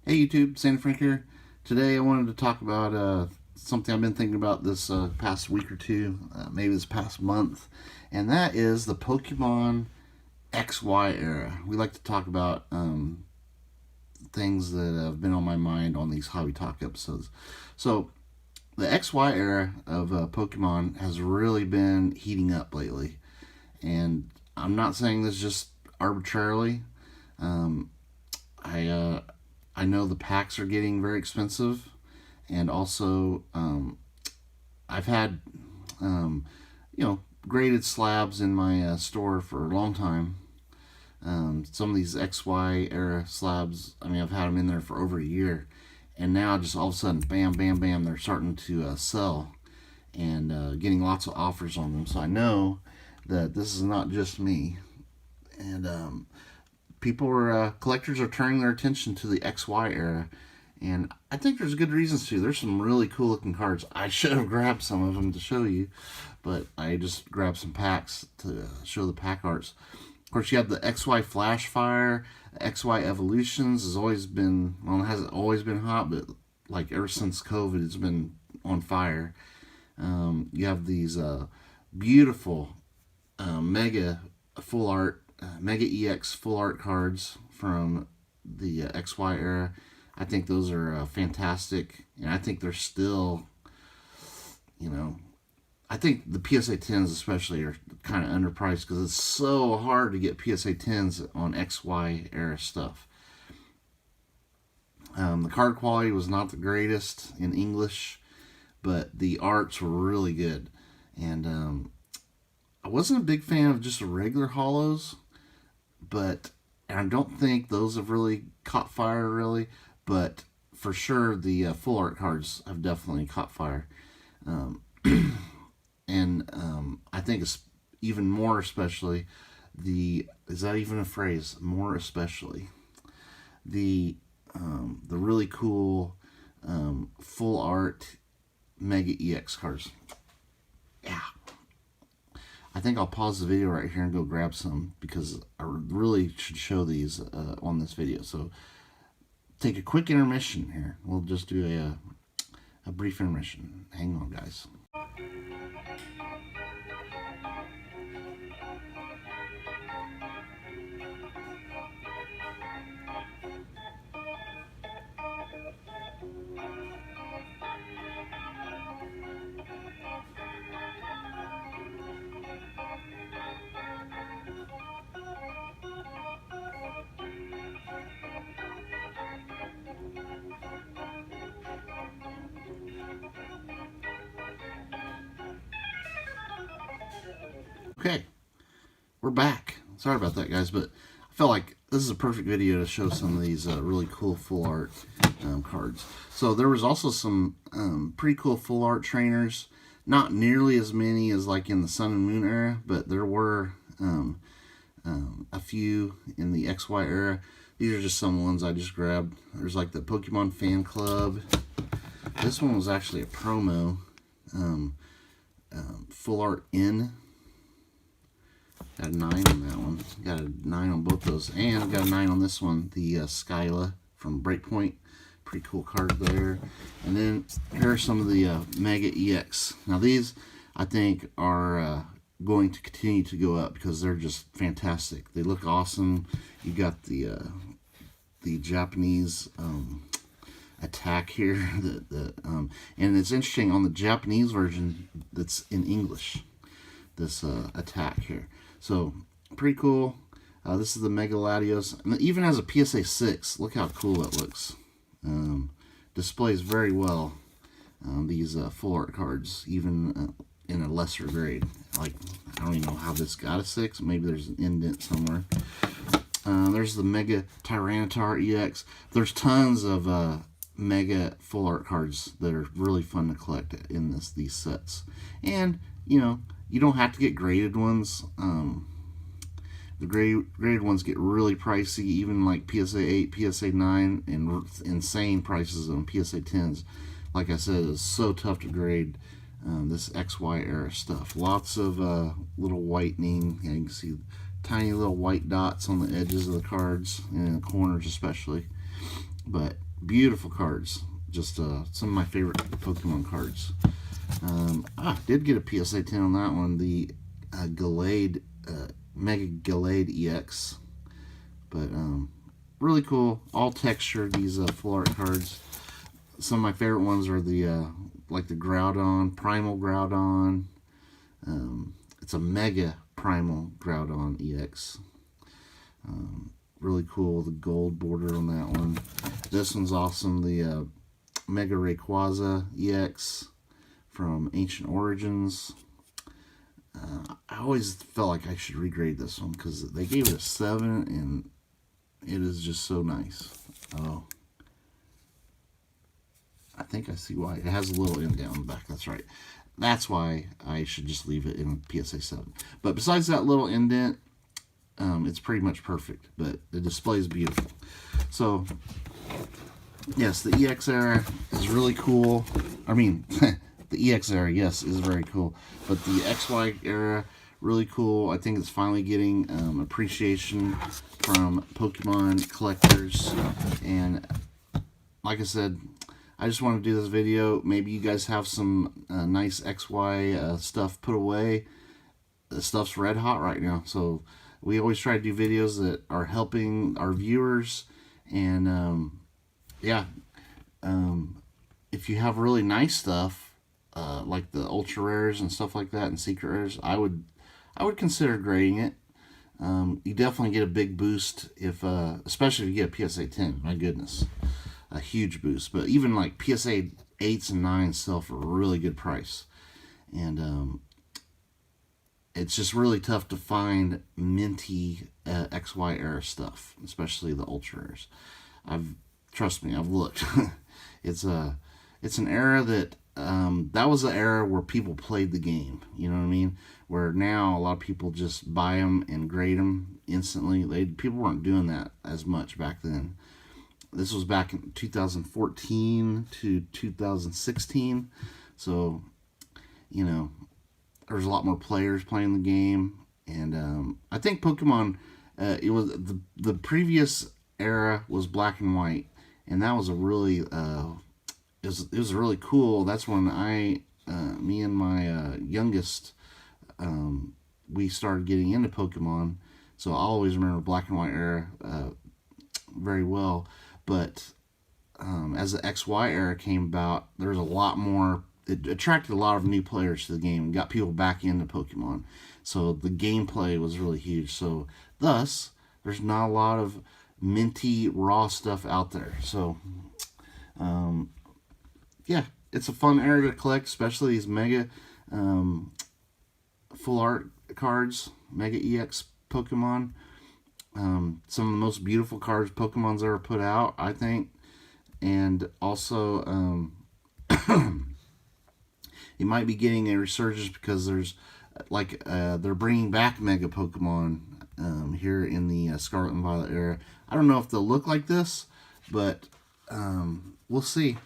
Hey YouTube, Sandy Frank here. Today I wanted to talk about something I've been thinking about this past week or two, maybe this past month, and that is the Pokemon XY era. We like to talk about things that have been on my mind on these Hobby Talk episodes. So the XY era of Pokemon has really been heating up lately, and I'm not saying this just arbitrarily. Um, I know the packs are getting very expensive, and also I've had graded slabs in my store for a long time. Some of these XY era slabs, I mean, I've had them in there for over a year, and now just all of a sudden, bam, bam, bam, they're starting to sell, and getting lots of offers on them. So I know that this is not just me, and collectors are turning their attention to the XY era, and I think there's good reasons to. There's some really cool looking cards. I should have grabbed some of them to show you, but I just grabbed some packs to show the pack arts. Of course, you have the XY Flash Fire. XY Evolutions has always been, well, it hasn't always been hot, but like ever since COVID, it's been on fire. You have these beautiful Mega Full Art Mega EX Full Art cards from the XY era. I think those are fantastic, and I think they're still, I think the PSA 10s especially are kind of underpriced because it's so hard to get PSA 10s on XY era stuff. The card quality was not the greatest in English, but the arts were really good, and I wasn't a big fan of just the regular holos, but I don't think those have really caught fire, really. But for sure, the full art cards have definitely caught fire. And I think it's even more especially is that even a phrase? More especially the really cool full art Mega EX cards. Yeah. I think I'll pause the video right here and go grab some because I really should show these on this video. So take a quick intermission here. We'll just do a brief intermission. Hang on, guys. Okay, we're back. Sorry about that, guys, but I felt like this is a perfect video to show some of these really cool full art cards. So there was also some pretty cool full art trainers. Not nearly as many as like in the Sun and Moon era, but there were a few in the XY era. These are just some ones I just grabbed. There's like the Pokemon Fan Club. This one was actually a promo. Full art in. Got a 9 on that one. Got a 9 on both those. And I've got a 9 on this one. The Skyla from Breakpoint. Pretty cool card there. And then here are some of the Mega EX. Now these, I think, are going to continue to go up because they're just fantastic. They look awesome. You got the Japanese attack here. And it's interesting, on the Japanese version that's in English, this attack here. So, pretty cool. This is the Mega Latios. And it even has a PSA 6. Look how cool that looks. Displays very well these full art cards, even in a lesser grade. Like, I don't even know how this got a 6. Maybe there's an indent somewhere. There's the Mega Tyranitar EX. There's tons of Mega full art cards that are really fun to collect in these sets. And, you don't have to get graded ones. The graded ones get really pricey, even like PSA 8, PSA 9, and insane prices on PSA 10s. Like I said, it's so tough to grade this XY era stuff. Lots of little whitening. You can see tiny little white dots on the edges of the cards, and in the corners especially. But Beautiful cards. Just some of my favorite Pokemon cards. Did get a PSA 10 on that one. The Gallade, Mega Gallade EX. But really cool. All textured, these full art cards. Some of my favorite ones are the like the Groudon, Primal Groudon. It's a Mega Primal Groudon EX. Really cool, the gold border on that one. This one's awesome, the Mega Rayquaza EX from Ancient Origins. I always felt like I should regrade this one because they gave it a 7 and it is just so nice. Oh, I think I see why. It has a little indent on the back, that's right. That's why I should just leave it in PSA 7. But besides that little indent, it's pretty much perfect, but the display is beautiful. So, yes, the EX era is really cool. I mean, the EX era, yes, is very cool. But the XY era, really cool. I think it's finally getting appreciation from Pokemon collectors. And like I said, I just want to do this video. Maybe you guys have some nice XY stuff put away. The stuff's red hot right now, so we always try to do videos that are helping our viewers. And if you have really nice stuff like the ultra rares and stuff like that and secret rares, I would consider grading it. You definitely get a big boost if especially if you get a PSA 10. My goodness, a huge boost. But even like PSA 8s and 9s sell for a really good price. And it's just really tough to find minty XY era stuff, especially the ultra rares. Trust me, I've looked. It's an era that that was an era where people played the game. You know what I mean? Where now a lot of people just buy them and grade them instantly. People weren't doing that as much back then. This was back in 2014 to 2016, so you know, there's a lot more players playing the game. And I think Pokemon, it was the previous era was black and white, and that was a really it was really cool. That's when me and my youngest, we started getting into Pokemon. So I always remember black and white era very well. But as the XY era came about, there was a lot more. It attracted a lot of new players to the game and got people back into Pokemon. So the gameplay was really huge. So thus, there's not a lot of minty raw stuff out there. So yeah, it's a fun area to collect, especially these mega full art cards, Mega EX Pokemon. Some of the most beautiful cards Pokemon's ever put out, I think. And also you might be getting a resurgence because there's like they're bringing back Mega Pokemon here in the Scarlet and Violet era. I don't know if they'll look like this, but we'll see.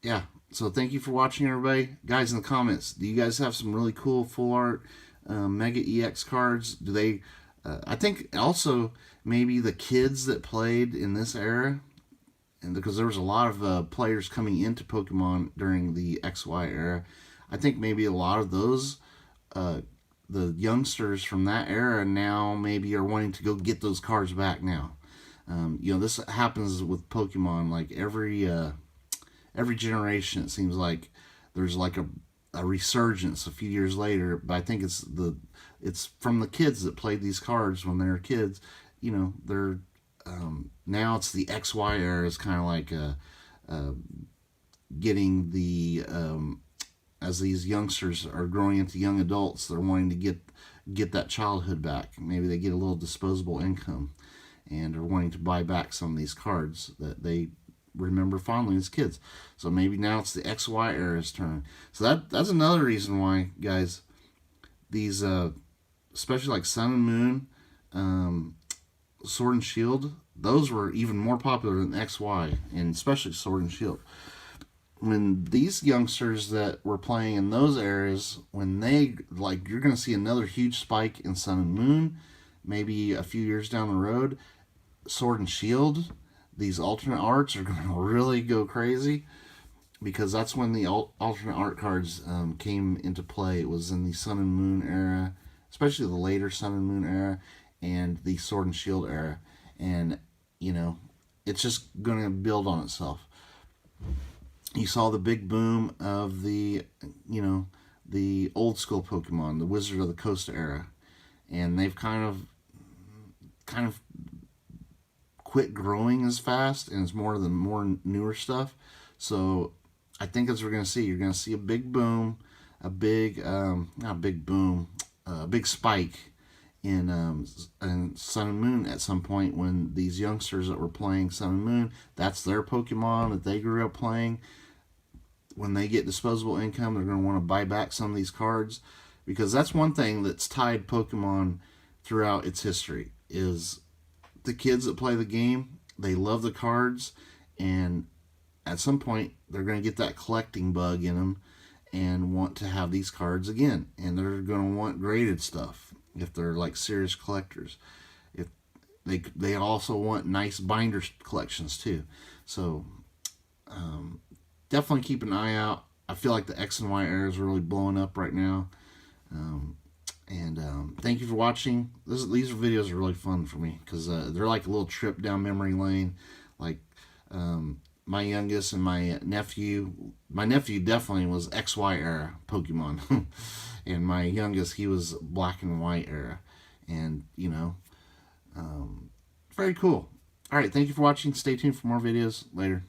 Yeah, so thank you for watching, everybody. Guys, in the comments, do you guys have some really cool full art Mega EX cards? Do they I think also maybe the kids that played in this era, and because there was a lot of players coming into Pokemon during the XY era, I think maybe a lot of those the youngsters from that era now maybe are wanting to go get those cards back now. You know, this happens with Pokemon. Like every generation, it seems like there's like a resurgence a few years later. But I think it's from the kids that played these cards when they were kids. You know, they're now it's the XY era is kind of like getting the as these youngsters are growing into young adults, they're wanting to get that childhood back. Maybe they get a little disposable income and are wanting to buy back some of these cards that they remember fondly as kids. So maybe now it's the XY era's turn. So that's another reason why, guys, these especially like Sun and Moon, Sword and Shield, those were even more popular than XY, and especially Sword and Shield. When these youngsters that were playing in those eras, when they, like, you're going to see another huge spike in Sun and Moon, maybe a few years down the road. Sword and Shield, these alternate arts are going to really go crazy, because that's when the alternate art cards came into play. It was in the Sun and Moon era, especially the later Sun and Moon era, and the Sword and Shield era. And, you know, it's just going to build on itself. You saw the big boom of the, you know, the old school Pokemon, the Wizard of the Coast era. And they've kind of quit growing as fast, and it's more newer stuff. So I think as we're going to see, you're going to see a big boom, a big, not a big boom, a big spike in Sun and Moon at some point, when these youngsters that were playing Sun and Moon, that's their Pokemon that they grew up playing. When they get disposable income, they're going to want to buy back some of these cards, because that's one thing that's tied Pokemon throughout its history, is the kids that play the game, they love the cards, and at some point they're going to get that collecting bug in them and want to have these cards again, and they're going to want graded stuff if they're like serious collectors. If they also want nice binder collections too. So definitely keep an eye out. I feel like the X and Y era is really blowing up right now. Thank you for watching. These videos are really fun for me, because they're like a little trip down memory lane. Like my youngest and my nephew definitely was XY era Pokemon. And my youngest, he was black and white era. And, you know, very cool. All right, thank you for watching. Stay tuned for more videos. Later.